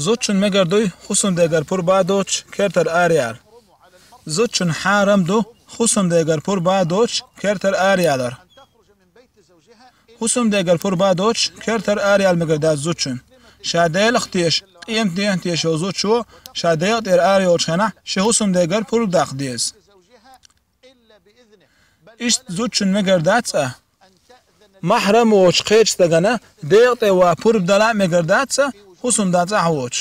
زوجن مگردوی خصم دیگر پر بادوچ کرتر آریال. زوجن حرام دو خصم دیگر پر بادوچ کرتر آریالر. خصم دیگر پر بادوچ کرتر آریال مگرداد زوجن. شادیل اختیش قیم تیش و زوجو شادیل در آریوچ هنه شخصم دیگر پر داخدیز. ایست زوجن مگردات محرم وچ خیچ دگنه دیت و پر بدلا مگردات خصم دات عوچ.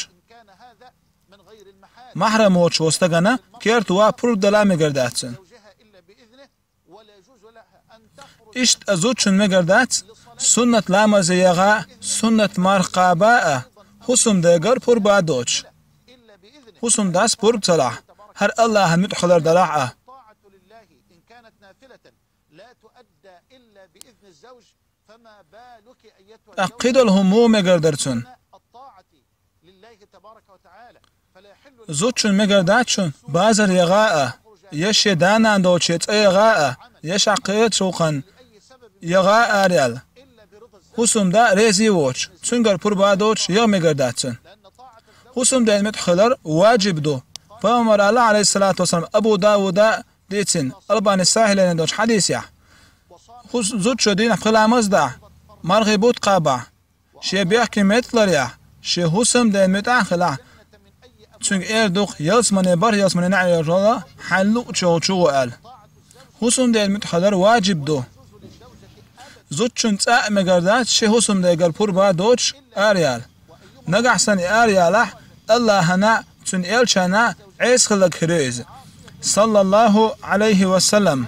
محرم وچ وستگنه کرت و پر بدلا مگرداتن. ایست زوجن مگردات سنت لامز یغا سنت مرقابه خصم دیگر پر بادوچ. خصم داس پر بصلاح هر الله همت حضر دلاعه. أقيد الهموم مگردرتون. زوجن مگرداتشون بازر يغاء يش دانا دوتشيت يغاء يش عقيد شوقن يغاء آريال. خصم دا ريزي ووش سنگر پر بادوش يغ مگرداتشون. خصم دا المتحلر واجب دو. فأمر الله عليه الصلاة والسلام أبو داود ديتين ألبان الساهلين دوش حديث يح. زود شدين خلا مزدع مرغي بود قابع شي بيحكي متلر يح شي حسم دين متأخلع چونك دوخ يلسمن بار يلسمن نعي الرضا حلو چو قال حسم دين متحلر واجب دو زود چون تاء مگردات شي حسم ديگر پر با دوچ آريال نقع سن آريالح الله هنا چون إلشانا عيس خلق هريز صلى الله عليه وسلم.